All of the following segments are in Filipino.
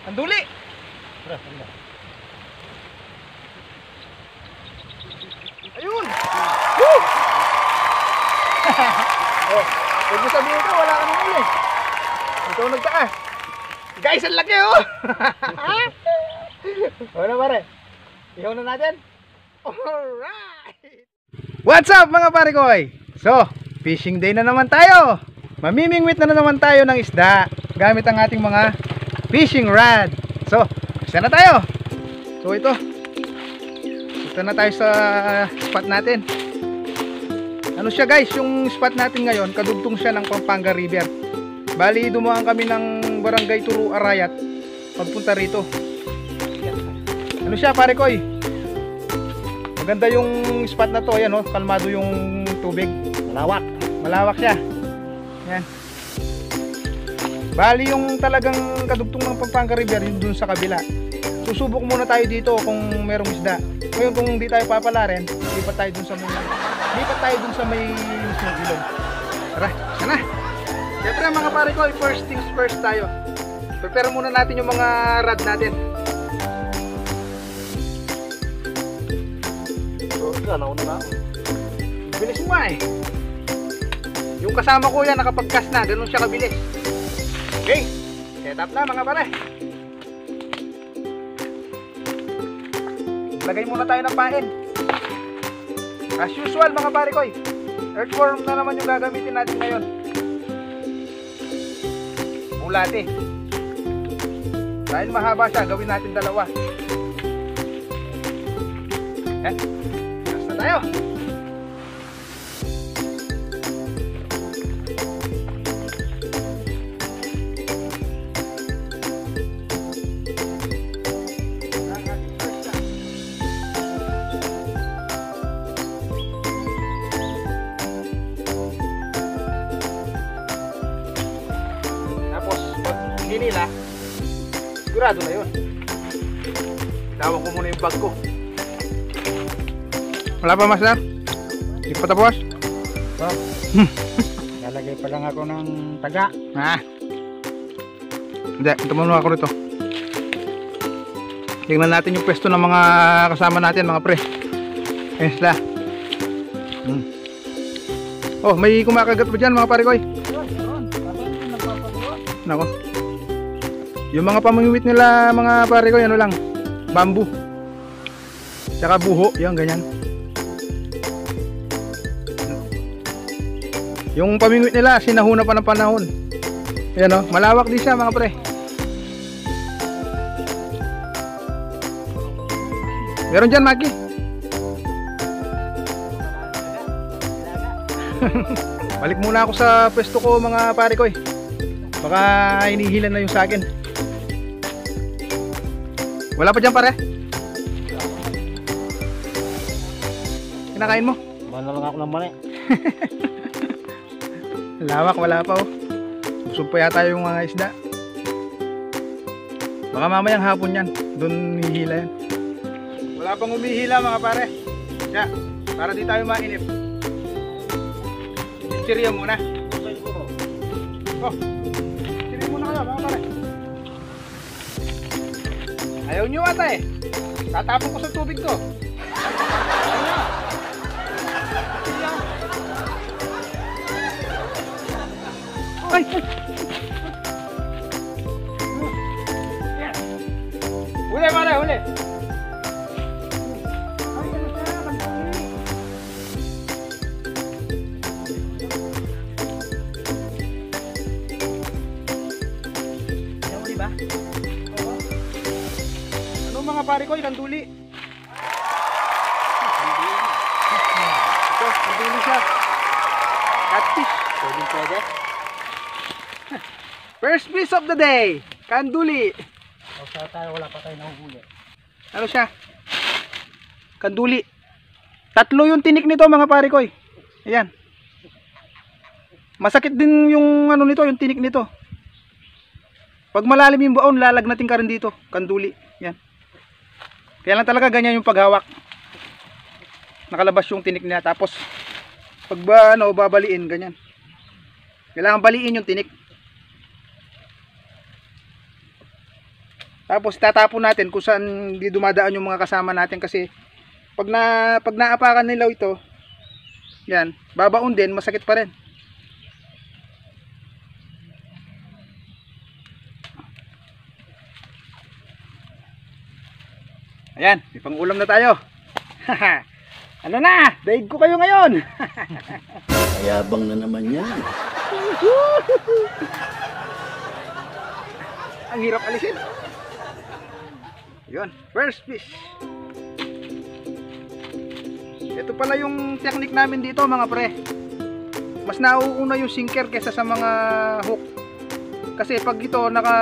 Anduli. Ayun. Woo! Oh, huwag mo sabihin ko, wala ka nang uli. Ikaw nagtaka. Guys, ang laki oh. Ano pare? Ihaw na natin. Alright. What's up mga pare koy? So, fishing day na naman tayo. Mamimingwit na naman tayo ng isda gamit ang ating mga fishing rod. So, isa na tayo. So ito, punta na tayo sa spot natin. Ano siya guys, yung spot natin ngayon, kadugtong siya ng Pampanga River. Bali, dumaan kami ng Barangay Turu Arayat pagpunta rito. Ano siya pare koy? Maganda yung spot na to. Ayan oh, kalmado yung tubig. Malawak. Malawak siya. Yan. Bali yung talagang kadugtong ng Pampanga River, yun dun sa kabila. Susubok muna tayo dito kung merong isda. Ngayon kung hindi tayo papalarin, lipat tayo dun sa may mismong ilog. Tara, sana. Siyempre mga pare ko, first things first tayo. Prepare muna natin yung mga rod natin. So, nauna na. Bilis mo eh. Yung kasama ko yan nakapag-cast na, ganun siya kabilis. Okay, set up na mga pare. Lagay muna tayo ng pain. As usual mga pare koy, earthworm na naman yung gagamitin natin ngayon. Bulate. Dahil mahaba siya, gawin natin dalawa. Yan, cast na tayo. Nila, sigurado na yun. Tawag ko muna yung bag ko. Wala pa master? Hindi pa tapos? So, lalagay pa lang ako ng taga. Hindi, ito muna ako rito. Tingnan natin yung pwesto ng mga kasama natin mga pre. Ayun sila. Oh, may kumakagat pa dyan mga pare koy. Nako. Yung mga pamingwit nila mga pare ko, ano lang, bamboo tsaka buho, yan ganyan. Yung pamingwit nila sinahuna pa ng panahon. Yan o, malawak din siya mga pre. Meron dyan Maki. Balik muna ako sa pwesto ko mga pare ko. Baka hinihilan na yung sa akin. Wala pa dyan pare? Kinakain mo? Bala lang ako ng mani. Lawak, wala pa oh. Busog pa yata yung mga isda. Baka mamayang hapon yan, doon hihila yan. Wala pang umihila mga pare. Kaya, para di tayo mainip, sirya muna. Oh, sirya muna kayo mga pare. Ayaw nyo ata eh. Tatapon ko sa tubig to. Ay! Huli pare, huli! Huli ba? Mga pare ko, ilang duli. Ito, duli siya. Catfish. Pwede. First fish of the day. Kanduli. O sa tayo, wala pa tayo nahuhuli. Ano siya? Kanduli. Tatlo yung tinik nito mga pare ko. Ayan. Masakit din yung ano nito, yung tinik nito. Pag malalim yung baon, lalagnatin ka rin dito. Kanduli. Yan. Kaya lang talaga ganyan yung paghawak. Nakalabas yung tinik niya. Tapos pag babaliin ganyan. Kailangan baliin yung tinik. Tapos tatapon natin kung saan di dumadaan yung mga kasama natin kasi pag naapakan nila ito, yan, babaon din, masakit pa rin. Ayan, may pang-ulam na tayo. Ano na? Daig ko kayo ngayon. Ayabang na naman yan. Ang hirap alisin. Yun, first fish. Ito pala yung technique namin dito mga pre. Mas nauuna yung sinker kesa sa mga hook. Kasi pag ito naka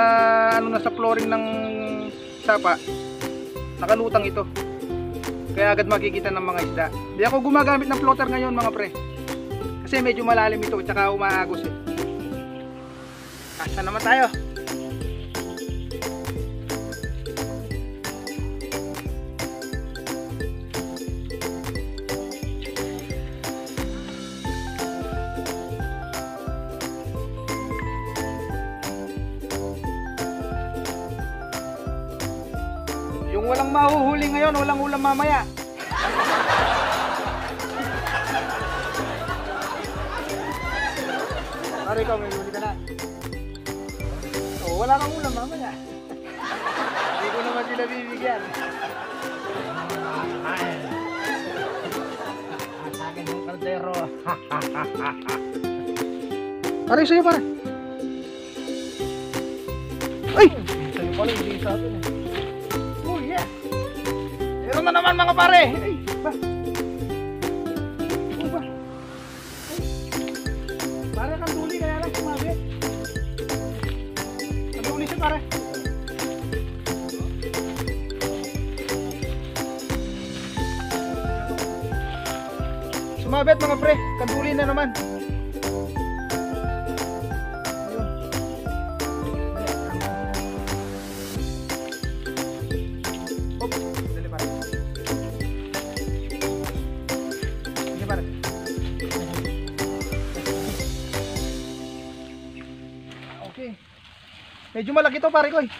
ano na sa flooring ng sapa, nakalutang ito. Kaya agad makikita ng mga isda. Di ako gumagamit ng floater ngayon mga pre. Kasi medyo malalim ito at saka umaagos eh. Asa naman tayo? Yung walang mahuhuli ngayon, walang ulam mamaya. Pare, ikaw may huli ka na. Oh, wala kang ulam mamaya. Hindi ko naman sila bibigyan. Asakin yung kaldero. Pare, sa'yo pare. Ay! Sa'yo pala, hindi sa atin eh. Oh yeah! Meron na naman mga pare! Ay! Ba? Oh ba? Ay! Pare kang tuli kaya lang sumabit. Naguli siya pare. Sumabit mga pre, kanduli na naman. Okay. Medyo malaki to pare ko eh.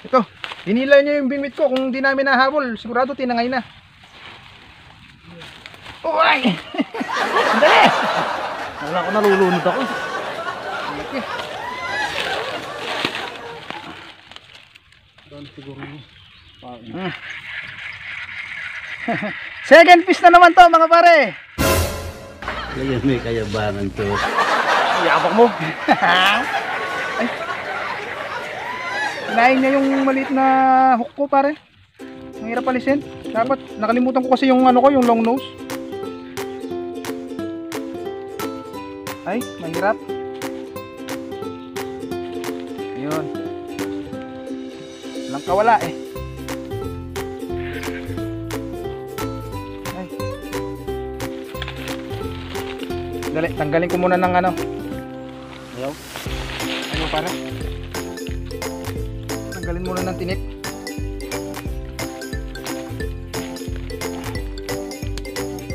Ito, hinila niya yung bingwit ko. Kung di namin nahabol, sigurado tinangay na. Uy! Dali! Wala ko, nalulunod ako. Malaki. Doon siguro mo. Second fish na naman to mga pare. Kaya may kayabangan to. Yabak mo. Ay. Kinain niya yung maliit na hook ko pare. Ang hirap alisin. Dapat nakalimutan ko kasi yung ano ko, yung long nose. Ay, mahirap. Ayun. Walang kawala eh. Ay. Dali, tanggalin ko muna ng ano. Ayaw. Ano para? Tanggalin muna ng tinik.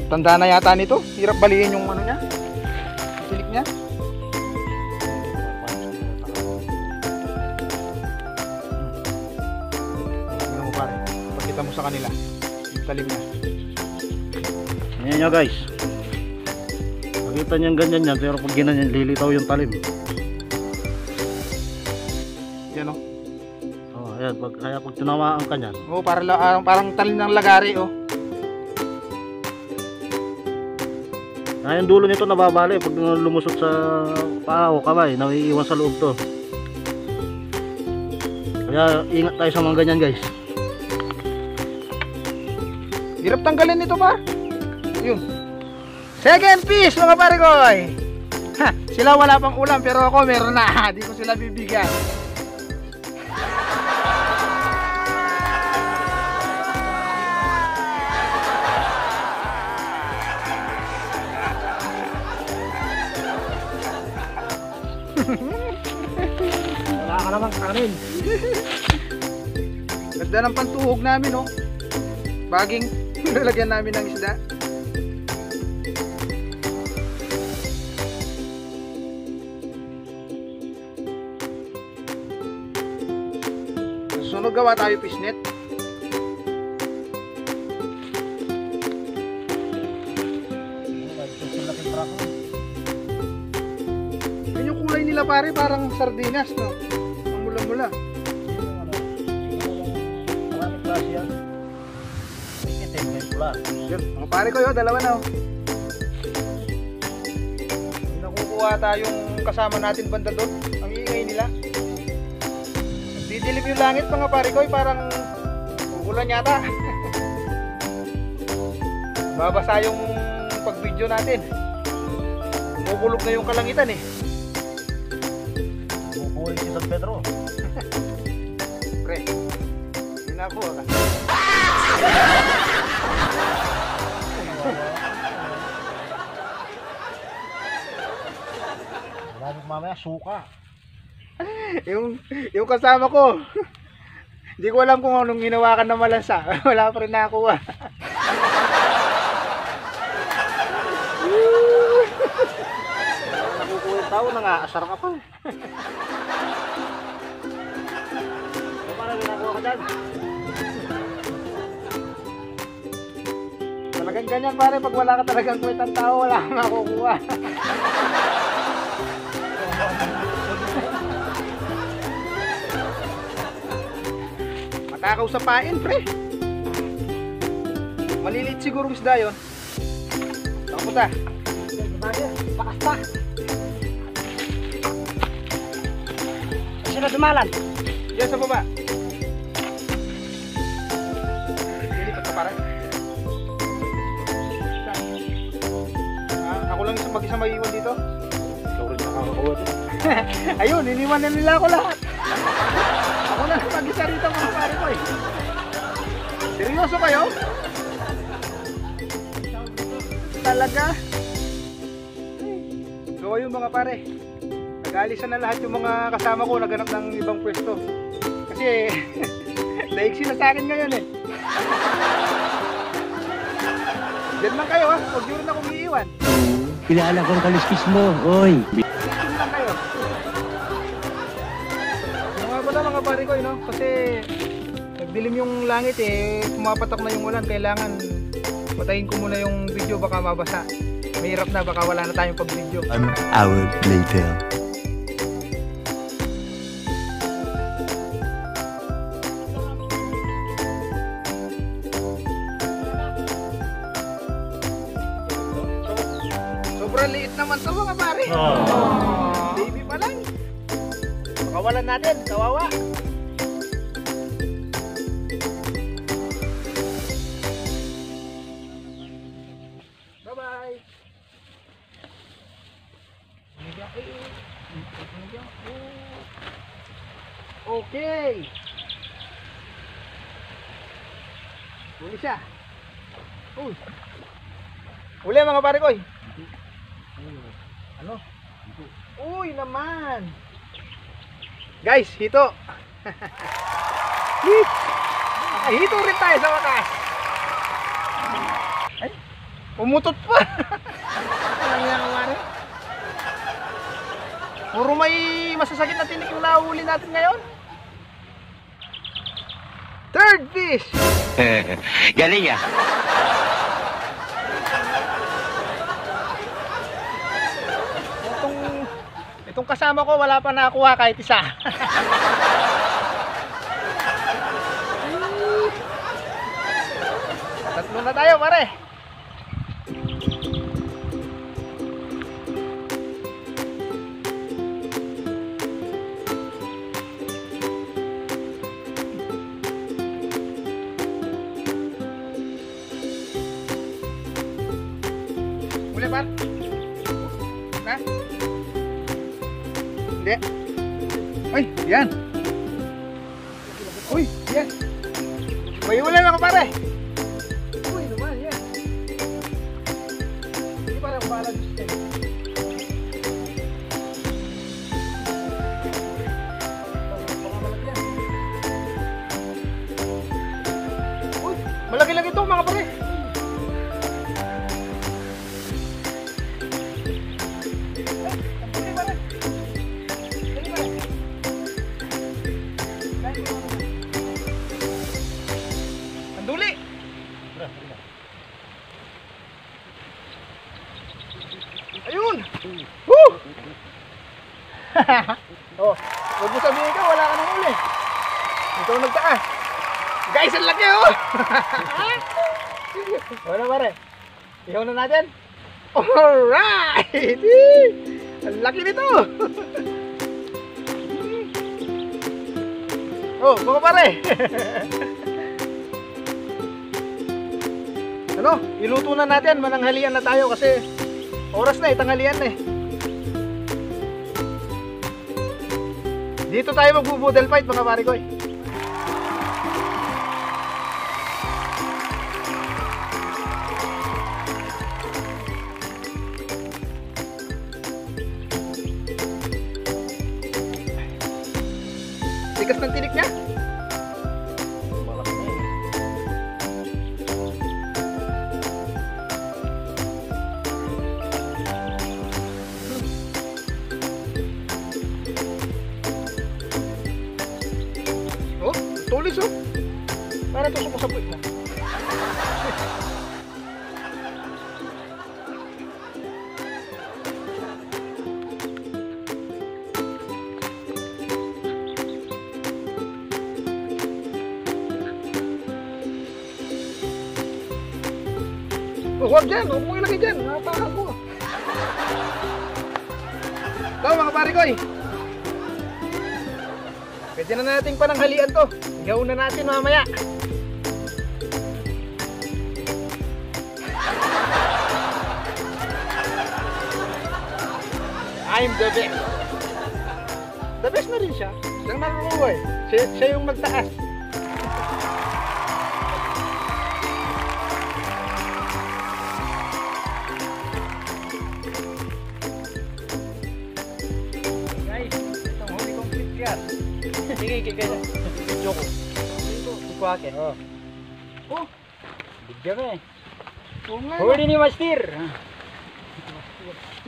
Tanda na yata nito. Hirap balihin yung ano niya. Tinik niya. Tingnan mo pare. Pakita mo sa kanila. Yung talim niya. Ayan nyo guys. Makita nyo ganyan yan, pero pag ginanyan, lilitaw yung talim. Yan o. Oh, ayan, kaya pag tinamaan ka nyan, Oh, parang talim ng lagari oh. yung dulo nito nababali pag lumusot sa paa o kamay, naiiwan sa loob to. Kaya ingat tayo sa mga ganyan guys. Hirap tanggalin nito pa. Yun. Second fish mga pare koy. Ha, sila wala pang ulam pero ako meron na. Di ko sila bibigyan. Wala ka namang kanin. Ganda ng pantuhog namin oh. Baging lalagyan namin ng isda. susunod gawa tayo fishnet. Yan yung kulay nila pare, parang sardinas, no? Ang mula-mula. Maraming klase yan. May itim, may pula. Yun, mga pare ko yun, dalawa na oh. Nakukuha tayong kasama natin banda doon. Ang iingay nila. Didilip yung langit mga pare ko, parang uulan yata. Babasa yung pag-video natin. Bubulog na yung kalangitan eh. Bubuhay si San Pedro. Pre, hindi na ako ah. Maraming mamaya, suka. yung kasama ko. Hindi ko alam kung anong ginawakan na malasa. Wala pa rin nakakuha. Nakukuha yung tao, nangaasar ka pa. Paano ginagawa ka dyan? Talagang ganyan pare, pag wala ka talagang kwentang tao, wala kang makukuha. Matakaw sa pain pre. Maliliit siguro isda yun. Nakapunta. Bakas pa. Sino dumalan? Diyan sa baba. Lilipat ka pare. Ako lang isang mag-isa maiiwan dito. Ikaw rin nakakakuha dito. Ayun, iniwan na nila ako lahat. Ako na mag-isa rito mga pare ko eh. Seryoso kayo? Talaga? So ayun mga pare, nag-aalisan na lahat yung mga kasama ko, naghanap ng ibang pwesto. Kasi daigsi na sa akin ngayon eh. Diyan lang kayo ha, huwag nyo rin akong iiwan. Kilala kong kaliskis mo, oy. Diyan lang kayo. Yung nga pala mga pare ko, no? Kasi nagdilim yung langit eh, pumapatak na yung ulan, kailangan patayin ko muna yung video, baka mabasa. Mahirap na, baka wala na tayong pag-video. An hour later. Sobrang liit naman to mga pare. Baby pa lang. Pakawalan natin, kawawa. Bye-bye. Okay. Huli siya. Uy. Huli mga pare ko. Ano? Uy naman. Guys, hito. Ay, hito rin tayo sa wakas. Ay, pumutot pa. Walang yan kamari. Puro may masasakit na tinik yung nahuli natin ngayon. Third fish. Galing ah. Itong kasama ko wala pa nakakuha kahit isa. Tatlo na tayo pare. Boleh par? Nah? Hindi. Uy, yan. Uy, yan. May ulan ako pare. Uy, naman, yan. Hindi parang balag gusto yan. Uy, malaki lang ito mga pare. Woo! Oh, huwag mo sabihin ka, wala ka nang huli. Ikaw nagtaas. Guys, ang laki oh! Wala pare. Ihaw na natin. Alright! Ang laki nito! Oh, mga pare! Ano, iluto na natin, mananghalian na tayo kasi oras na, tanghalian na eh. Dito tayo magbubudel fight mga pare ko eh. Tikas ng tinik niya. Oh, tulis oh. Para ito sumusapit na. Oh, huwag dyan, huwag mo ilagay dyan, napakan ko. Ito mga pare ko eh. Pwede na nating pananghalian to. Igaw na natin mamaya. I'm the best. The best na rin siya. Siyang nakukuha eh. Siya yung magtaas. Guys, itong huli kong clip yan. Sige, ganyan. Video ko. Ikuha ke. Oh, Oh, bigyan ka eh. oo nga. Huli ni Master.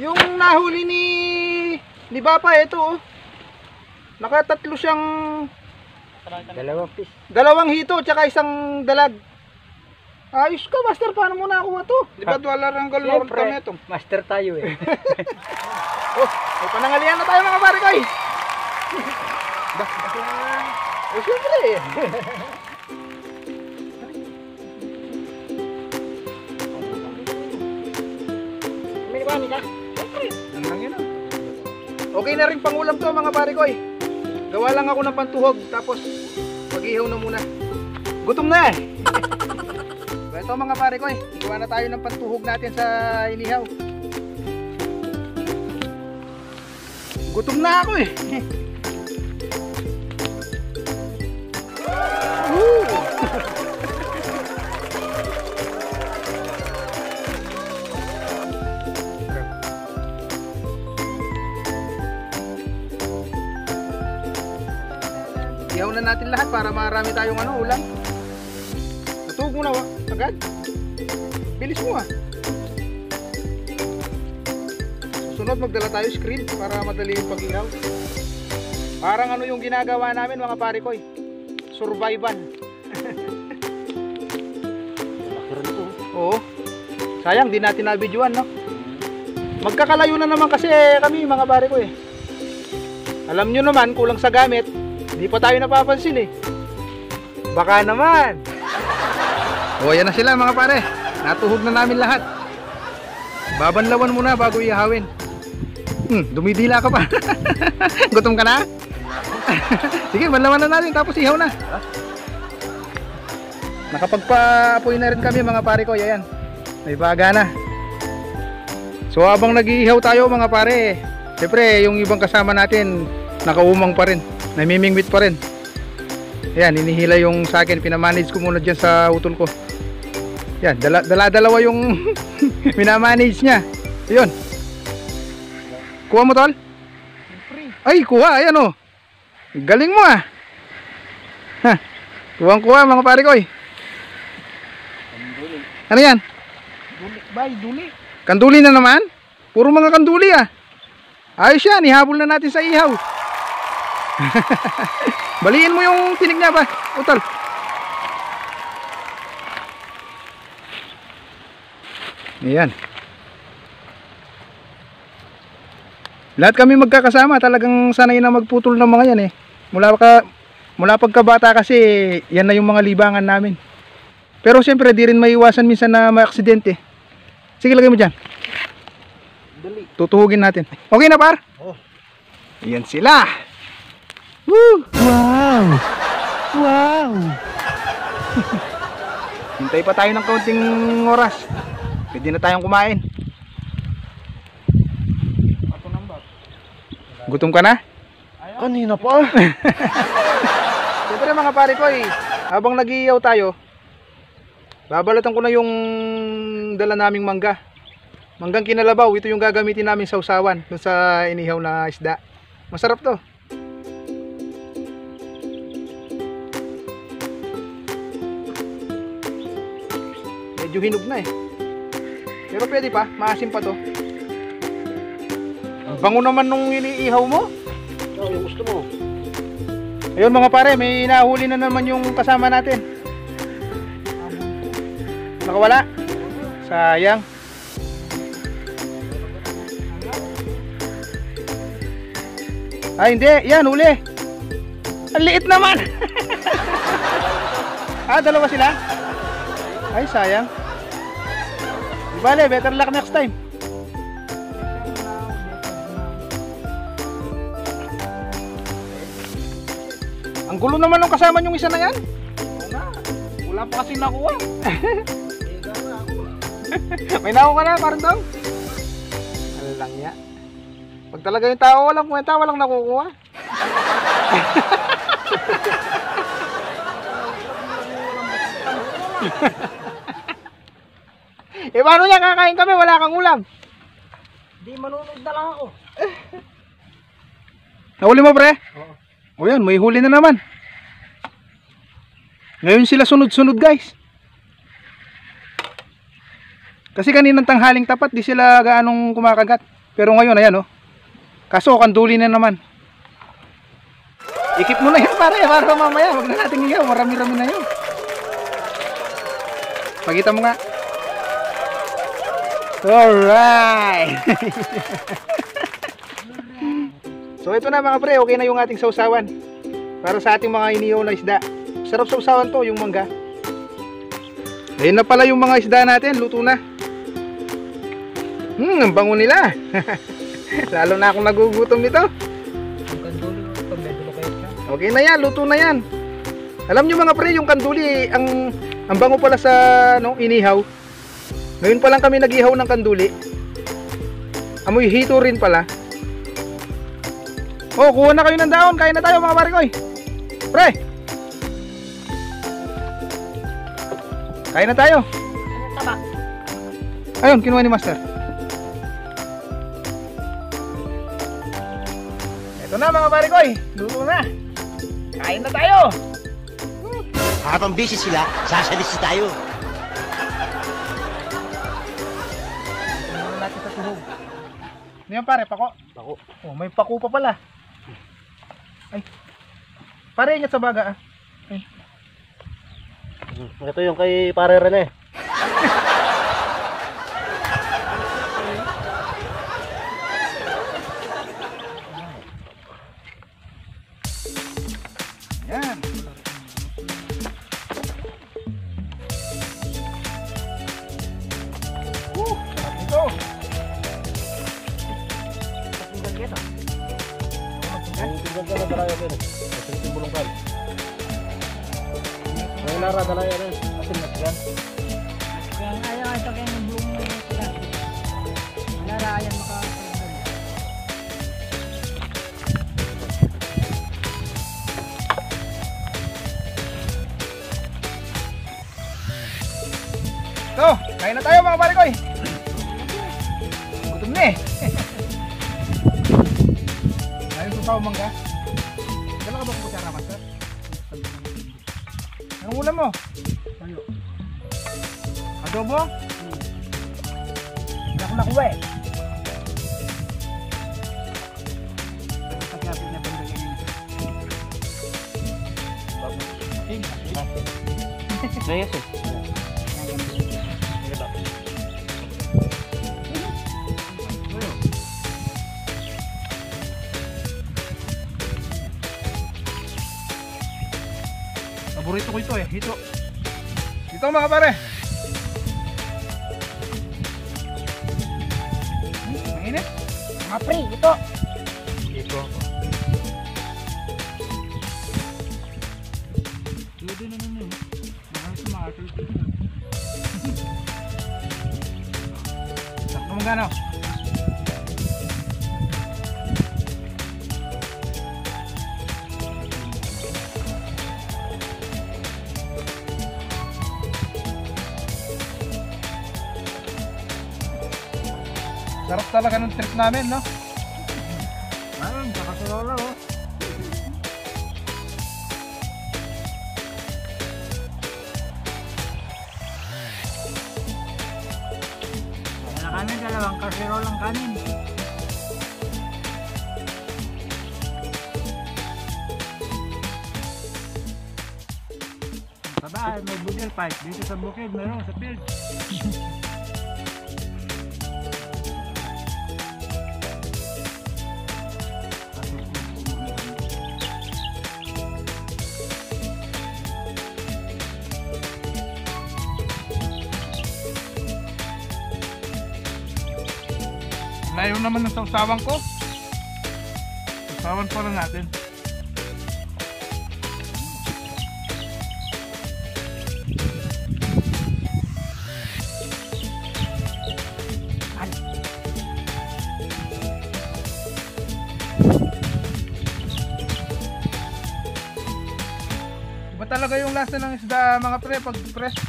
Yung nahuli ni Bapa, ito oh. Nakatatlo siyang Dalawang fish. dalawang hito tsaka isang dalag. Ayos ka, Master. Paano mo nakuha to? Di ba wala rang galor Siyempre, kami ito? Master tayo eh. Oh, may panangalian na tayo mga pare ko eh. Oh, siyempre eh. May bani ka? Ang lang yun ah. Okay na rin pangulam to mga pare ko eh. Gawa lang ako ng pantuhog tapos mag-ihaw na muna. Gutom na eh. So, ito mga pare ko eh. Gawa na tayo ng pantuhog natin sa inihaw. Gutom na ako eh. Woo! Ihaw na natin lahat para marami tayong ulam. Natuog mo na agad. Bilis mo ah. Sunod magdala tayo screen para madali yung pag-ihaw. Parang ano yung ginagawa namin mga pare ko eh. Survival. Oo. Sayang di natin na-videoan no. Magkakalayo na naman kasi kami mga pare ko eh. Alam nyo naman kulang sa gamit. Hindi pa tayo napapansin eh. Baka naman. O yan na sila mga pare. Natuhog na namin lahat. Babanlawan muna bago ihawin. Dumidila ka pa. Gutom ka na? Sige, banlawan na natin tapos ihaw na. Nakapagpa-apoy na rin kami mga pare ko. Yan. May baga na. So habang nag-iihaw tayo mga pare, siyempre yung ibang kasama natin nakaumang pa rin. Namimingwit pa rin. Ayan, inihila yung sa akin. Pinamanage ko muna dyan sa utol ko. Yan, dala-dalawa yung minamanage niya. Yun. Kuha mo tol? Ay, kuha. Ayan o. Galing mo ah. Ha. Kuha mga pare ko eh. Ano yan? Duli. Kanduli na naman? Puro mga kanduli ah. Ayos yan, ihabol na natin sa ihaw. Baliin mo yung tinig niya ba, utol. Ayan. Lahat kami magkakasama, talagang sanay na magputol ng mga yan eh. Mula pagkabata kasi, yan na yung mga libangan namin. Pero siyempre, di rin maiiwasan minsan na may aksidente. Sige, lagay mo dyan. Tutuhugin natin. Okay na, par? Oh. Yan sila. Woo! Wow! Wow! Hintay pa tayo ng kaunting oras. Pwede na tayong kumain. Gutom ka na? Kanina pa. Siyempre mga pare ko habang nag-iiyaw tayo, babalatan ko na yung dala naming mangga. Manggang kinalabaw, ito yung gagamitin namin sa usawan, dun sa inihaw na isda. Masarap to. Medyo hinog na eh. Pero pwede pa, maasim pa to. Ang bango naman nung iniihaw mo. Oh, yung gusto mo. Ayun mga pare, may nahuli na naman yung kasama natin. Nakawala? Sayang. Ay hindi, yan huli. Ang liit naman. Dalawa sila? Ay sayang. Di bale, better luck next time. Ang gulo naman ng kasama yung isa na yan. Wala pa kasi nakuha. May nakuha ka na, parang daw. Ano lang ya. Pag talaga yung tao walang kwenta, walang nakukuha. Paano niya kakain kami, wala kang ulam? Di manunod na lang ako. Nahuli mo pre? Oo. O yan, may huli na naman. Ngayon sila sunod-sunod guys. Kasi kaninang tanghaling tapat, di sila gaanong kumakagat. Pero ngayon, ayan oh. Kaso, kanduli na naman. Ikip mo na yan para mamaya. Huwag na natin iyaw, marami-rami na yun. Pakita mo nga. Alright. So ito na mga pre, okay na yung ating sausawan. Para sa ating mga inihaw na isda. Sarap sausawan to, yung mangga. Ayun na pala yung mga isda natin, luto na. Ang bango nila. Lalo na akong nagugutom nito. Okay na yan, luto na yan. Alam nyo mga pre, yung kanduli, ang bango pala sa inihaw. Ngayon pa lang kami nag-ihaw ng kanduli. Amoy hito rin pala. Oh, kuha na kayo ng daon. Kain na tayo mga pare ko. Pre! Kain na tayo. Ayun, kinuha ni Master. Ito na mga pare ko. Luto na. Kain na tayo. Habang busy sila, sasalis tayo. Ano natin sa tuhog? Ano yan pare, pako? Pako. Oh, may pako pa pala. Ay. Pare, ingat sa baga ah. Ay. Ito yung kay Pare Rene. Yan. Sarap ito. Tingnan ka na dalayo din. Asin timbulungkan. May lara dalayo din. Asin na yan. Kaya ayaw ito kayo ng buong sila. Malarayan makakasal. So, kain na tayo mga pare ko. Gutom na eh. Ayun sa mangga. Dala ka ba kung kutsara, Master? Anong ulam mo? Tayo. Adobo? Wala ko nakuha eh. Yes eh. Paborito ko ito eh, hito. Ito mga pare. Ang init. Mga pre, ito. Ito. Pwede naman yun. Mahal sa mga pre. Sakto mo gano. Sarap talaga ng trip namin, no? Ayun, kakasirola oh. Kaya kami dalawang kasirolang kanin. Sa bahay may bugil pipe. Dito sa bukid meron sa field. Layo naman ng sausawan ko. Sausawan pa lang natin. Iba talaga yung lasa ng isda mga pre pag fresh.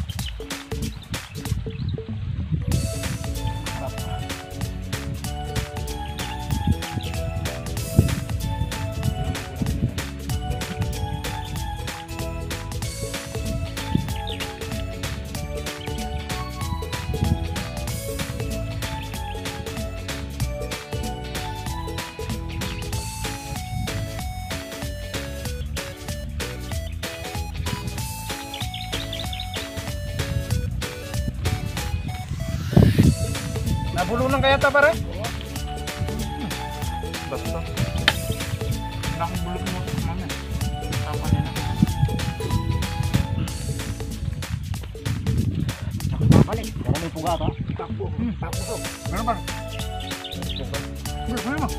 Nabulunan kaya ta pare? Basta. Nakang bulok mo namin. Tapa niya na. Tsaka babalik. Pero may puga ka. Takbo. Takbo. Meron ba? Meron mo.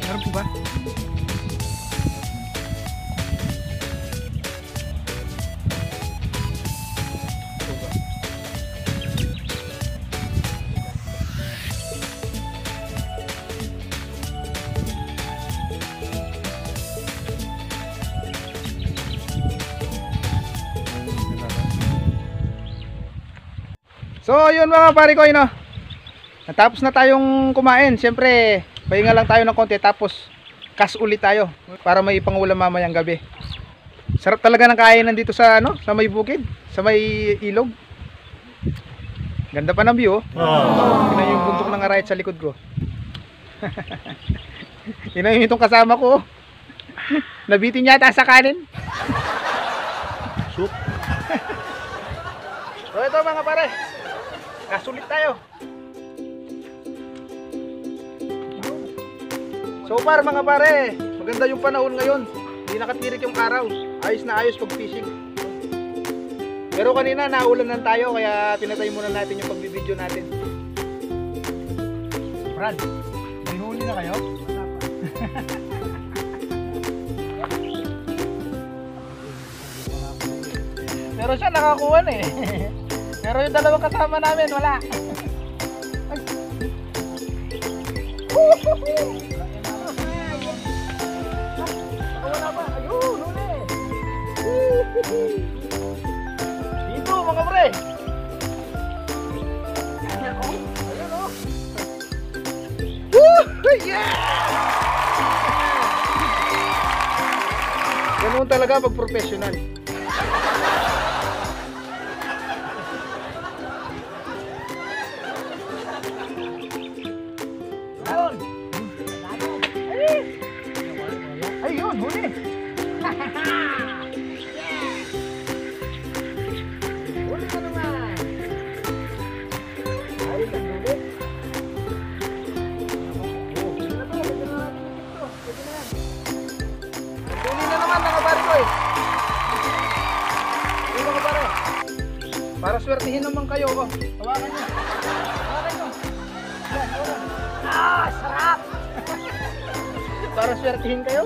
Meron po ba? So yun mga pare ko, no? Natapos na tayong kumain. Siyempre pahinga lang tayo ng konti, tapos kas ulit tayo para may pangulam mamayang gabi. Sarap talaga ng kainan dito sa ano, sa may bukid, sa may ilog. Ganda pa ng view, oh. Yun yung bundok ng Arayat sa likod ko. Yun itong kasama ko, oh. Nabitin yata sa kanin. Soup. So ito mga pare, kasulit tayo. So far mga pare, maganda yung panahon ngayon. Hindi nakatirik yung araw. Ayos na ayos pag fishing. Pero kanina naulanan tayo, kaya pinatay muna natin yung pagbibideo natin. Brad, may huli na kayo? Pero siya nakakuha na eh. Pero yung dalawang kasama namin, wala. Ay. Wala pa. Ayun, huli. Dito mga pre. Ayun o. Yeah! Ganun talaga pag professional. Ayun, huli. Para swertihin naman kayo. Oh. Hawakan nyo. Hawakan nyo. Yan, hawakan. Ah, sarap! Para swertihin kayo.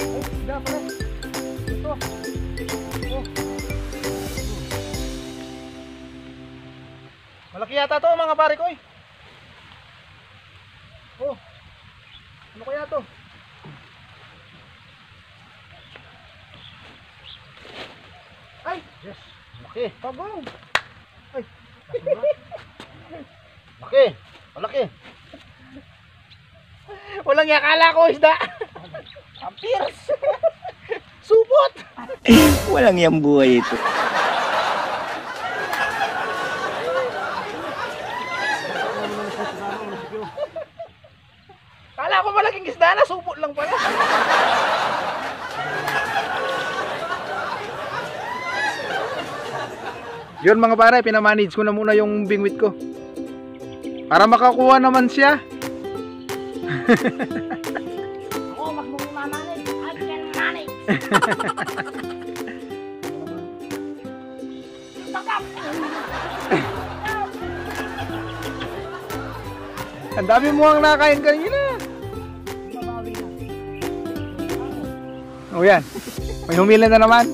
Oh, isda pala. Ito. Oh. Malaki yata to mga pare ko eh. Oh. Ano kaya to? Ay, Yes. Malaki. pagong. Ay, Malaki. Malaki. walang yakala ko isda. Ang pierce. Supot. Walang yang buhay ito. Kala ko malaking isda na, supot lang pala. Yun mga pare, pinamanage ko na muna yung bingwit ko. Para makakuha naman siya. Ako, mas mamanay. I can manage. Takap! Ang dami mo ang nakain kanina. Mabawi na. O yan, may humila na naman.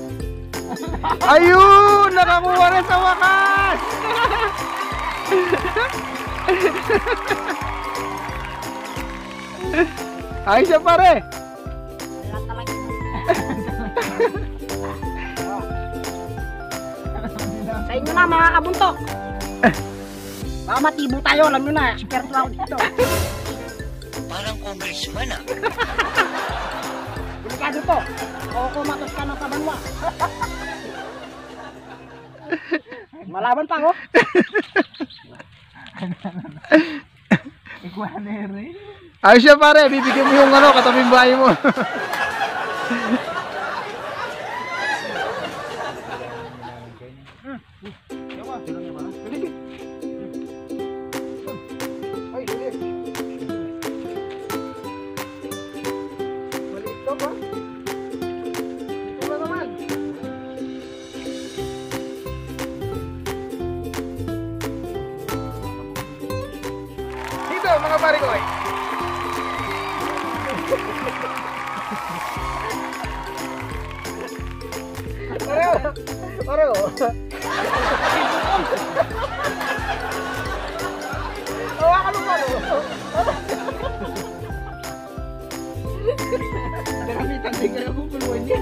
Ayun! Nakakuha na sa wakas! Ay siya pare! Wala talaga. Sa inyo na mga kabuntok. Baka matibo tayo, alam nyo na. Eksperto ako dito. Parang congressman ah. Delikado to. Ako kumatos ka ng kabanwa. Malaban pa ako. Ay siya pare, bibigyan mo yung ano, katabing bahay mo. Ay, huli. Maliit ka ba? Dito na naman. Dito mga pare ko ay. Pareho. Pareho. Hawakan mo palo. Gamitan din kaya ko puluan niya.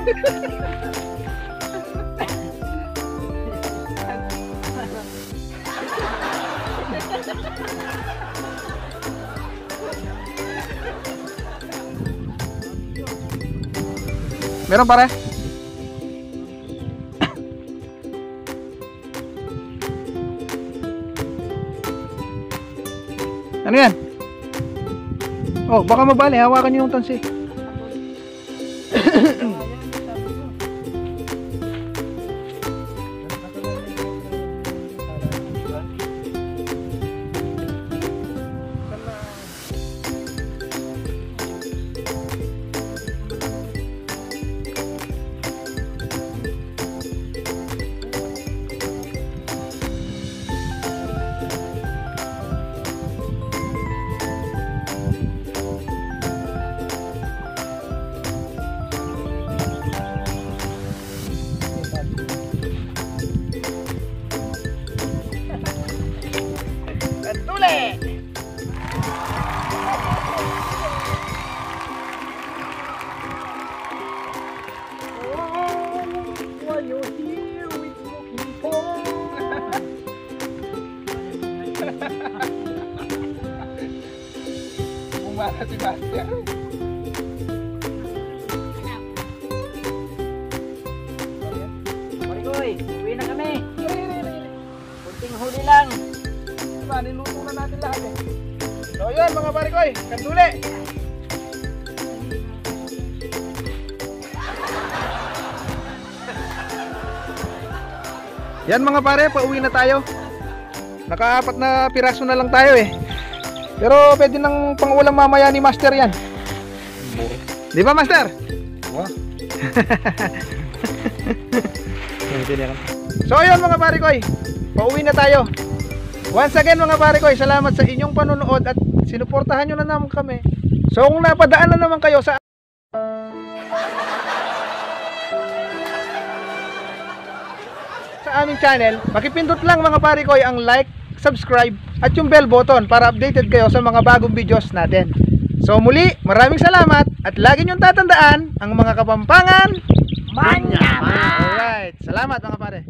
Meron pare? Ano yan? Oh, baka mabali. Hawakan niyo yung tansi. Tule! What you here with looking for? Bumara si Bastian. Marigoy, uwi na kami. Kunting huli lang. Diba, niluto na natin lahat eh. So yun mga pare ko, kanduli. Yan mga pare, pauwi na tayo. Naka-4 na piraso na lang tayo eh. Pero pwede nang pangulam mamaya ni Master yan. Di ba, Master? Wah. So ayun mga pare koy, pauwi na tayo. Once again mga pare koy, salamat sa inyong panonood at sinuportahan nyo na naman kami. So kung napadaan na naman kayo sa aming channel, makipindot lang mga pare koy ang like, subscribe at yung bell button para updated kayo sa mga bagong videos natin. So muli, maraming salamat at lagi nyong tatandaan ang mga Kapampangan Manyaman! Alright, salamat mga pare.